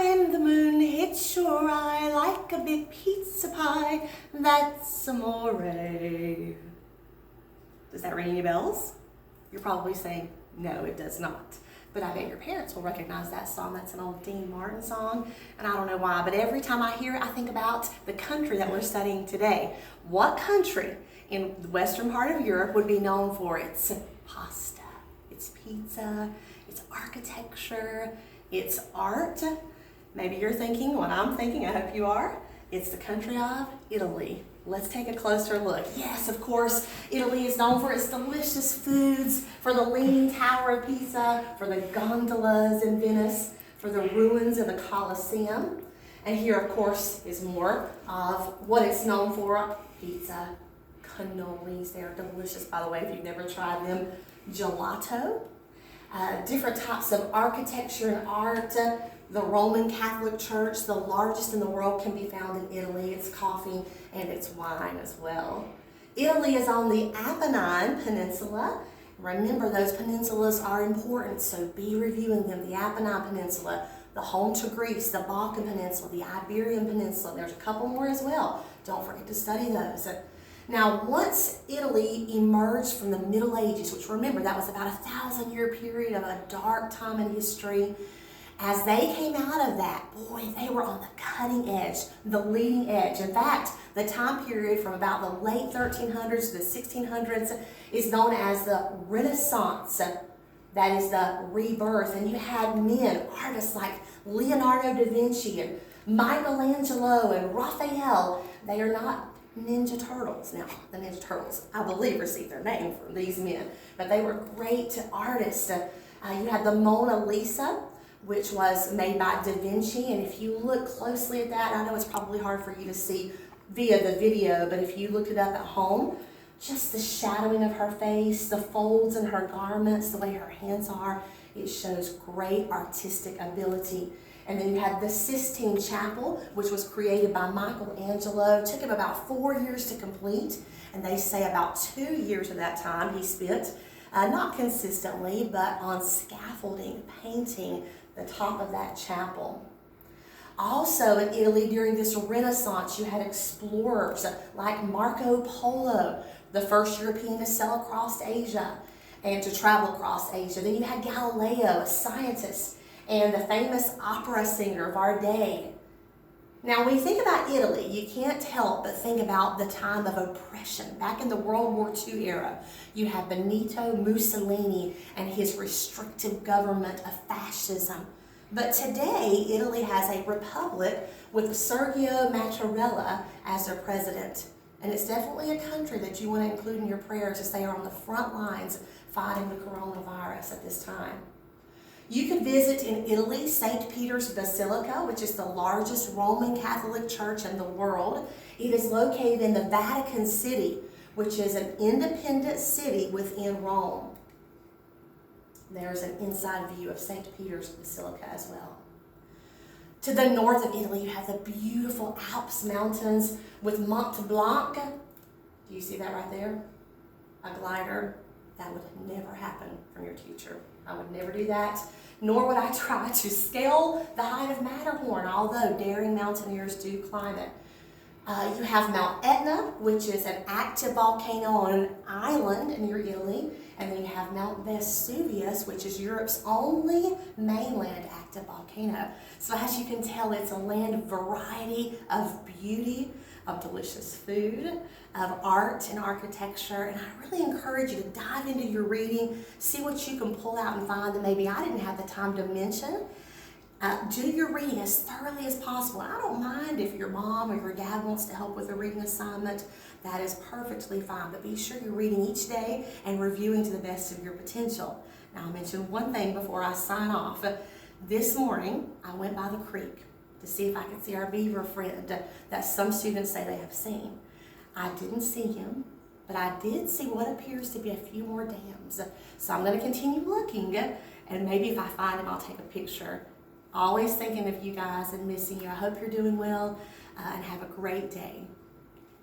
when the moon hits your eye like a big pizza pie, that's amore. Does that ring any bells? You're probably saying, no, it does not. But I bet your parents will recognize that song. That's an old Dean Martin song, and I don't know why, but every time I hear it, I think about the country that we're studying today. What country in the western part of Europe would be known for its pasta, its pizza, its architecture, its art? Maybe you're thinking what I'm thinking, I hope you are. It's the country of Italy. Let's take a closer look. Yes, of course, Italy is known for its delicious foods, for the Leaning Tower of Pisa, for the gondolas in Venice, for the ruins of the Colosseum. And here, of course, is more of what it's known for. Pizza, cannolis, they're delicious, by the way, if you've never tried them. Gelato, different types of architecture and art. The Roman Catholic Church, the largest in the world, can be found in Italy. It's coffee and it's wine as well. Italy is on the Apennine Peninsula. Remember, those peninsulas are important, so be reviewing them. The Apennine Peninsula, the home to Greece, the Balkan Peninsula, the Iberian Peninsula. There's a couple more as well. Don't forget to study those. Now, once Italy emerged from the Middle Ages, which remember, that was about a 1,000-year period of a dark time in history, as they came out of that, boy, they were on the cutting edge, the leading edge. In fact, the time period from about the late 1300s to the 1600s is known as the Renaissance. That is the rebirth. And you had men, artists like Leonardo da Vinci and Michelangelo and Raphael. They are not Ninja Turtles. Now, the Ninja Turtles, I believe, received their name from these men, but they were great artists. You had the Mona Lisa, which was made by Da Vinci, and if you look closely at that, I know it's probably hard for you to see via the video, but if you looked it up at home, just the shadowing of her face, the folds in her garments, the way her hands are, it shows great artistic ability. And then you had the Sistine Chapel, which was created by Michelangelo. It took him about 4 years to complete, and they say about 2 years of that time he spent, not consistently, but on scaffolding, painting the top of that chapel. Also in Italy during this Renaissance, you had explorers like Marco Polo, the first European to sail across Asia and to travel across Asia. Then you had Galileo, a scientist, and the famous opera singer Verdi. Now, when you think about Italy, you can't help but think about the time of oppression. Back in the World War II era, you have Benito Mussolini and his restrictive government of fascism. But today, Italy has a republic with Sergio Mattarella as their president. And it's definitely a country that you want to include in your prayers as they are on the front lines fighting the coronavirus at this time. You could visit in Italy St. Peter's Basilica, which is the largest Roman Catholic church in the world. It is located in the Vatican City, which is an independent city within Rome. There's an inside view of St. Peter's Basilica as well. To the north of Italy, you have the beautiful Alps mountains with Mont Blanc. Do you see that right there? A glider. That would never happen from your teacher. I would never do that, nor would I try to scale the height of Matterhorn, although daring mountaineers do climb it. You have Mount Etna, which is an active volcano on an island near Italy, and then you have Mount Vesuvius, which is Europe's only mainland active volcano. So as you can tell, it's a land of variety, of beauty, of delicious food, of art and architecture, and I really encourage you to dive into your reading, see what you can pull out and find that maybe I didn't have the time to mention. Do your reading as thoroughly as possible. I don't mind if your mom or your dad wants to help with a reading assignment. That is perfectly fine, but be sure you're reading each day and reviewing to the best of your potential. Now, I'll mention one thing before I sign off. This morning, I went by the creek to see if I could see our beaver friend that some students say they have seen. I didn't see him, but I did see what appears to be a few more dams. So I'm going to continue looking, and maybe if I find him, I'll take a picture. Always thinking of you guys and missing you. I hope you're doing well, and have a great day.